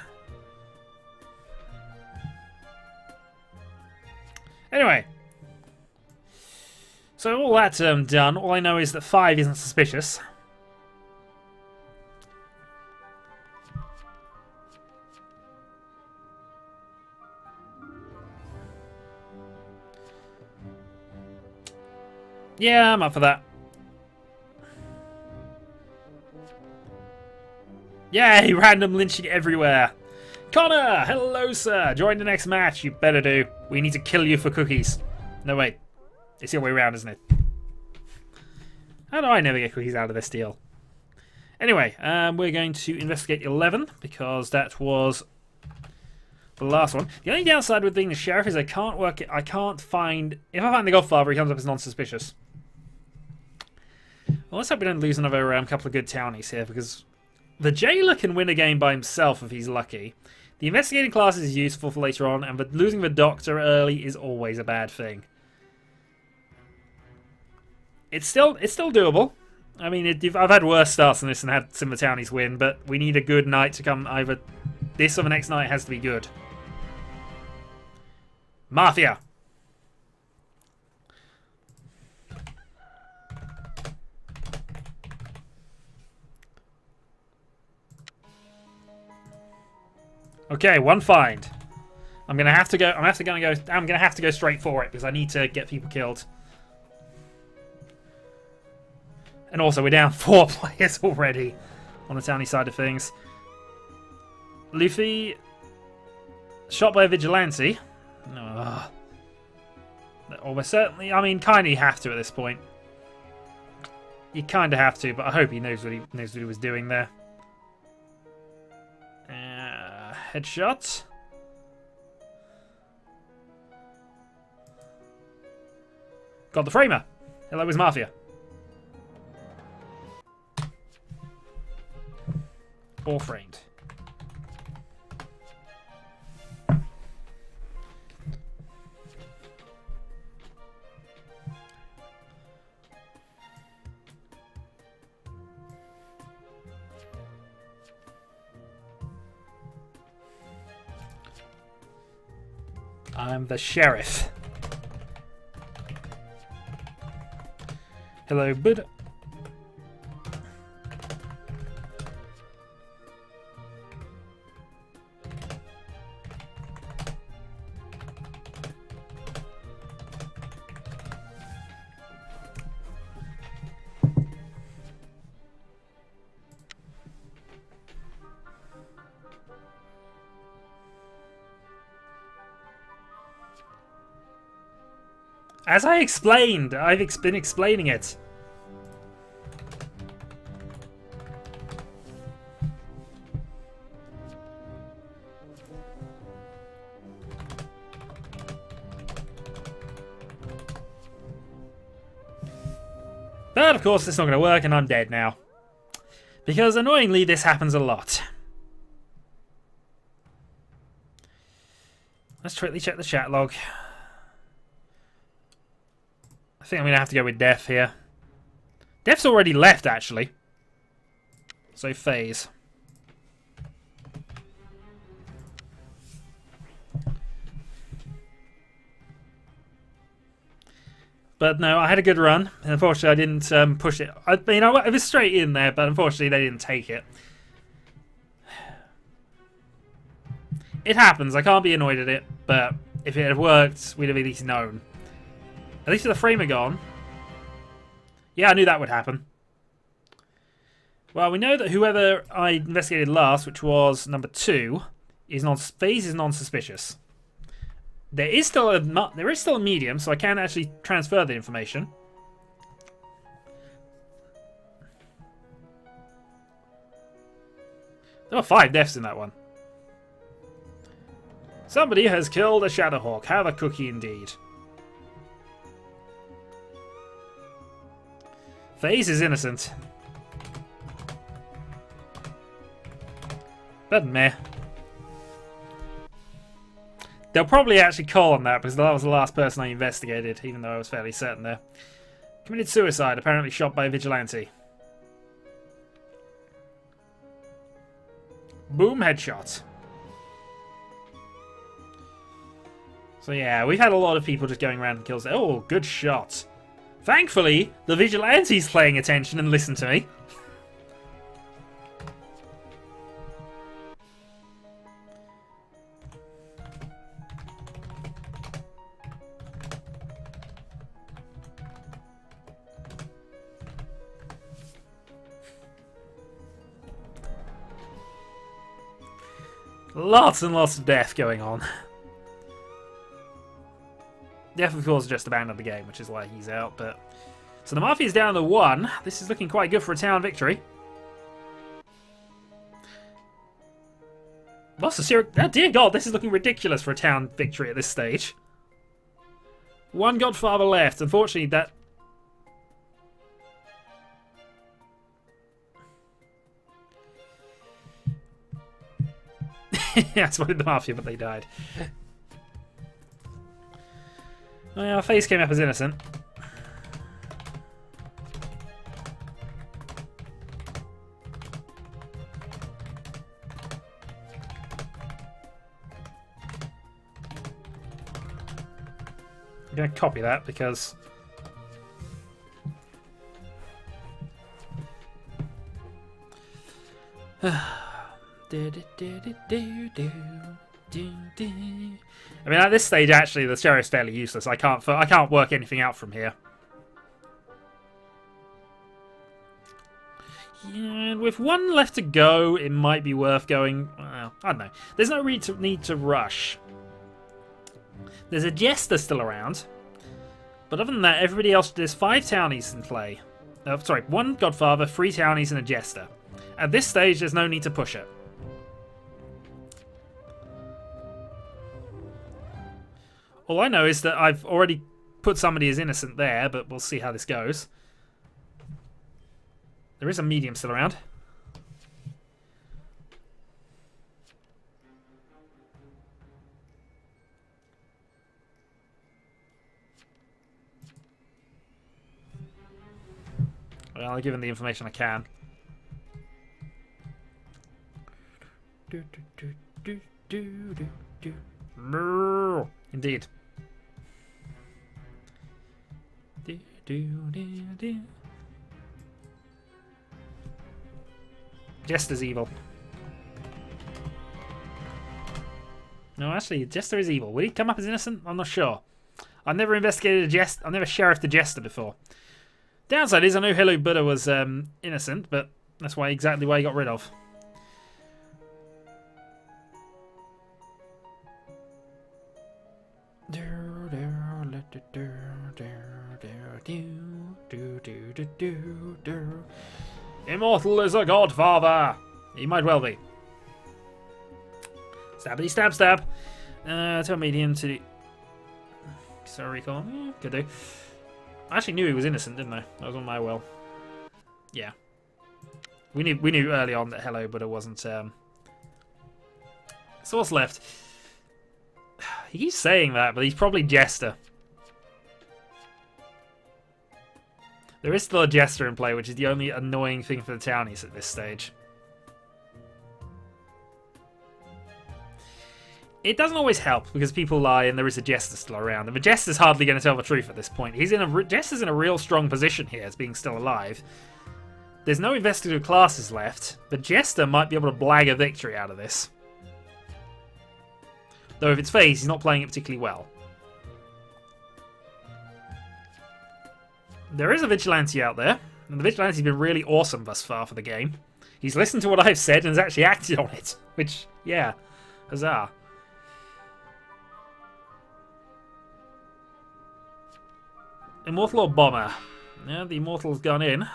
Anyway. So all that's done. All I know is that 5 isn't suspicious. Yeah, I'm up for that. Yay, random lynching everywhere. Connor, hello sir. Join the next match. You better do. We need to kill you for cookies. No, wait. It's the other way around, isn't it? How do I never get cookies out of this deal? Anyway, we're going to investigate 11 because that was the last one. The only downside with being the sheriff is I can't find... If I find the Godfather, he comes up as non-suspicious. Well, let's hope we don't lose another couple of good townies here, because the jailer can win a game by himself if he's lucky. The investigating class is useful for later on, and losing the doctor early is always a bad thing. It's still doable. I mean, I've had worse starts than this and had some of the townies win, but we need a good night to come. Either this or the next night has to be good. Mafia. Okay, one find. I'm gonna have to go straight for it because I need to get people killed. And also, we're down 4 players already on the townie side of things. Luffy shot by a vigilante. Almost certainly. I mean, kind of you have to at this point. You kind of have to, but I hope he knows what he was doing there. Headshot. Got the framer. Hello, is Mafia. All framed. I'm the sheriff. Hello, bud. As I explained, I've been explaining it. But of course it's not going to work and I'm dead now. Because annoyingly this happens a lot. Let's quickly check the chat log. I think I'm going to have to go with Def here. Def's already left, actually. So, FaZe. But no, I had a good run. And unfortunately, I didn't push it. I mean, I was straight in there, but unfortunately, they didn't take it. It happens. I can't be annoyed at it. But if it had worked, we'd have at least known. At least with the framer gone. Yeah, I knew that would happen. Well, we know that whoever I investigated last, which was number 2, FaZe is non-suspicious. There is still a medium, so I can actually transfer the information. There were 5 deaths in that one. Somebody has killed a Shadowhawk. Have a cookie indeed. FaZe is innocent. But meh. They'll probably actually call on that because that was the last person I investigated, even though I was fairly certain there. Committed suicide, apparently shot by a vigilante. Boom, headshot. So yeah, we've had a lot of people just going around and kills. Oh, good shot. Thankfully, the vigilante's paying attention and listen to me. Lots and lots of death going on. Death, of course, just abandoned the game, which is why he's out. But so the Mafia's down to 1. This is looking quite good for a town victory. Lost a serious... Oh, dear God, this is looking ridiculous for a town victory at this stage. 1 Godfather left. Unfortunately, that... Yeah, I spotted the Mafia, but they died. Oh, yeah, our face came up as innocent. I'm going to copy that because... I mean, at this stage, actually, the sheriff's fairly useless. I can't work anything out from here. Yeah, and with 1 left to go, it might be worth going. Well, I don't know. There's no need to rush. There's a jester still around, but other than that, everybody else. There's 5 townies in play. Sorry, 1 Godfather, 3 townies, and a jester. At this stage, there's no need to push it. All I know is that I've already put somebody as innocent there, but we'll see how this goes. There is a medium still around. Well, I'll give him the information I can. Indeed. Jester's evil. No, actually, Jester is evil. Will he come up as innocent? I'm not sure. I've never investigated a Jester. I've never sheriffed a Jester before. Downside is I know Hello Buddha was innocent, but that's exactly why he got rid of. Immortal is a godfather. He might well be. Stabbity stab stab. Tell medium to. Sorry, recall. Could do. I actually knew he was innocent, didn't I? That was on my will. Yeah. We knew early on that Hello Buddha wasn't. So what's left? He keeps saying that, but he's probably Jester. There is still a Jester in play, which is the only annoying thing for the townies at this stage. It doesn't always help because people lie and there is a Jester still around. And the Jester's hardly going to tell the truth at this point. Jester's in a real strong position here as being still alive. There's no investigative classes left, but Jester might be able to blag a victory out of this. Though if it's FaZe, he's not playing it particularly well. There is a Vigilante out there, and the Vigilante's been really awesome thus far for the game. He's listened to what I've said and has actually acted on it, which, yeah, huzzah. Immortal or Bomber? Yeah, the Immortal's gone in.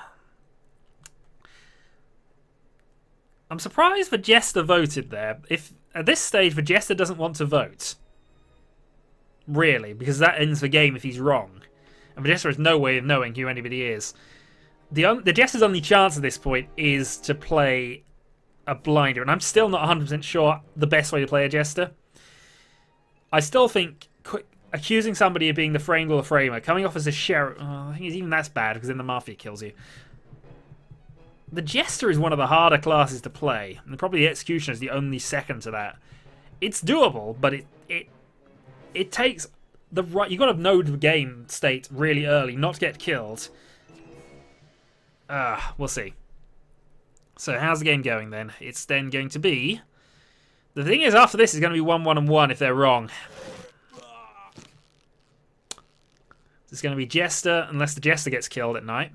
I'm surprised the Jester voted there. If at this stage the Jester doesn't want to vote, really, because that ends the game if he's wrong. And the Jester has no way of knowing who anybody is. The Jester's only chance at this point is to play a blinder, and I'm still not 100% sure the best way to play a Jester. I still think accusing somebody of being the framed or the framer, coming off as a sheriff, I think even that's bad because then the Mafia kills you. The Jester is one of the harder classes to play, and probably the Executioner is the only second to that. It's doable, but it takes the right. You got to know the game state really early, not to get killed. We'll see. So how's the game going then? It's then going to be. The thing is, after this, is going to be 1-1 and 1 if they're wrong. It's going to be Jester, unless the Jester gets killed at night.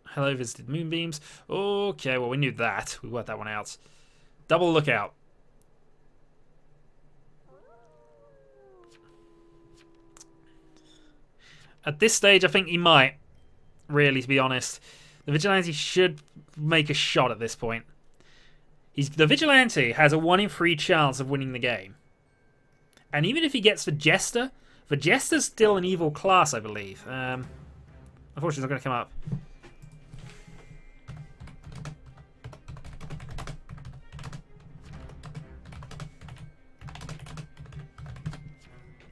Hello, visited moonbeams. Okay, well, we knew that. We worked that one out. Double lookout. At this stage, I think he might. Really, to be honest. The Vigilante should make a shot at this point. The Vigilante has a 1 in 3 chance of winning the game. And even if he gets the Jester's still an evil class, I believe. Unfortunately, it's not going to come up.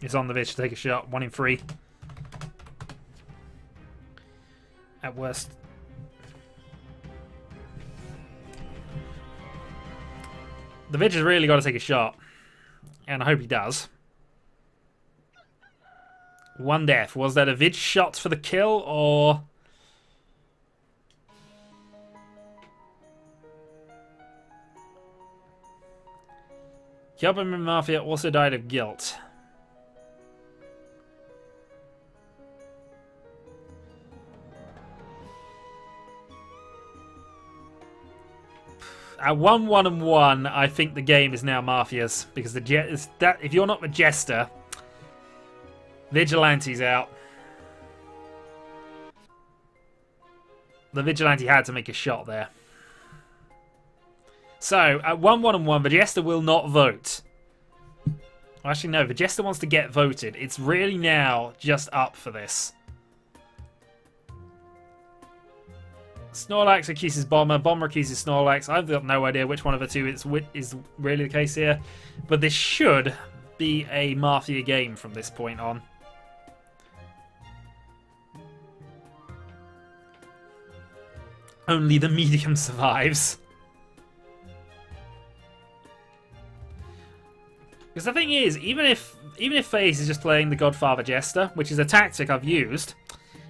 It's on the Vig to take a shot. 1 in 3. At worst. The Vig has really got to take a shot. And I hope he does. 1 death. Was that a Vig shot for the kill, or... Kelpman Mafia also died of guilt. At 1-1 and 1, I think the game is now Mafia's, because if you're not the Jester, Vigilante's out. The Vigilante had to make a shot there. So at 1-1 and 1, the Jester will not vote. Actually, no, the Jester wants to get voted. It's really now just up for this. Snorlax accuses Bomber. Bomber accuses Snorlax. I've got no idea which one of the two is really the case here. But this should be a Mafia game from this point on. Only the medium survives. Because the thing is, even if FaZe is just playing the Godfather Jester, which is a tactic I've used...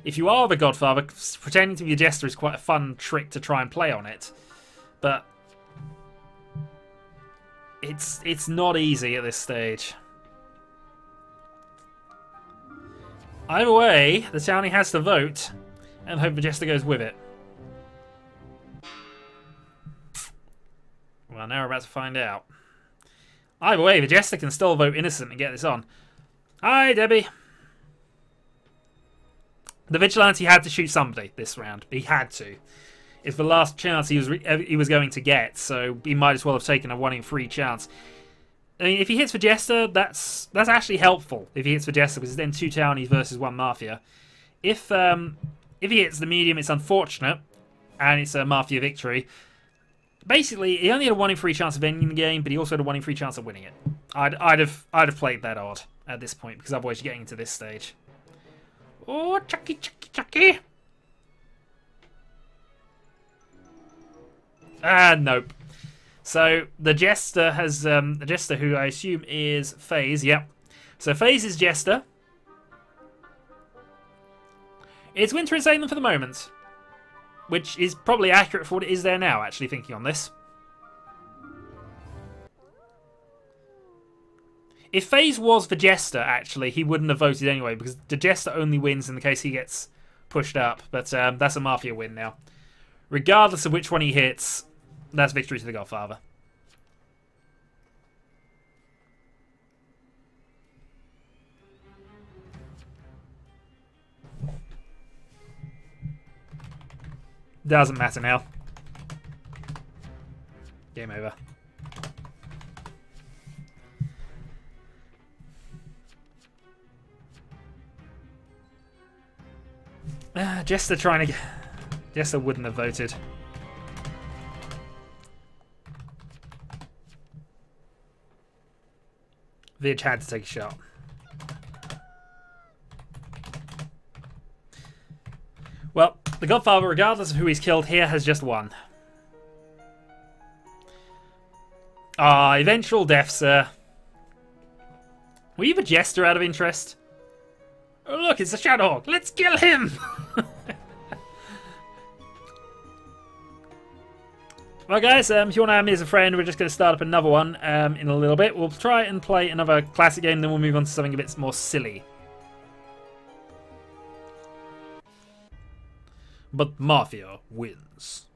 If you are the Godfather, pretending to be a Jester is quite a fun trick to try and play on it. But it's not easy at this stage. Either way, the townie has to vote and hope the Jester goes with it. Well, now we're about to find out. Either way, the Jester can still vote innocent and get this on. Hi, Debbie. The Vigilante had to shoot somebody this round. He had to. It's the last chance he was going to get, so he might as well have taken a 1 in 3 chance. I mean, if he hits for Jester, that's actually helpful. If he hits for Jester, because it's then 2 townies versus 1 Mafia. If he hits the medium, it's unfortunate, and it's a Mafia victory. Basically, he only had a 1 in 3 chance of ending the game, but he also had a 1 in 3 chance of winning it. I'd have played that odd at this point, because otherwise you're getting into this stage. Oh, Chucky, Chucky, Chucky! Nope. So the Jester has the Jester, who I assume is FaZe. Yep. So FaZe is Jester. It's Winter and Salem for the moment, which is probably accurate for what it is there now. Actually, thinking on this. If FaZe was the Jester, actually, he wouldn't have voted anyway, because the Jester only wins in the case he gets pushed up. But that's a Mafia win now. Regardless of which one he hits, that's victory to the Godfather. Doesn't matter now. Game over. Jester trying to Guess I wouldn't have voted. Vidge had to take a shot. Well, the Godfather, regardless of who he's killed here, has just won. Ah, eventual death, sir. Were you the jester out of interest? Oh, look, it's a Shadowhawk. Let's kill him! Well, guys, if you want to have me as a friend, we're just going to start up another one in a little bit. We'll try and play another classic game, then we'll move on to something a bit more silly. But Mafia wins.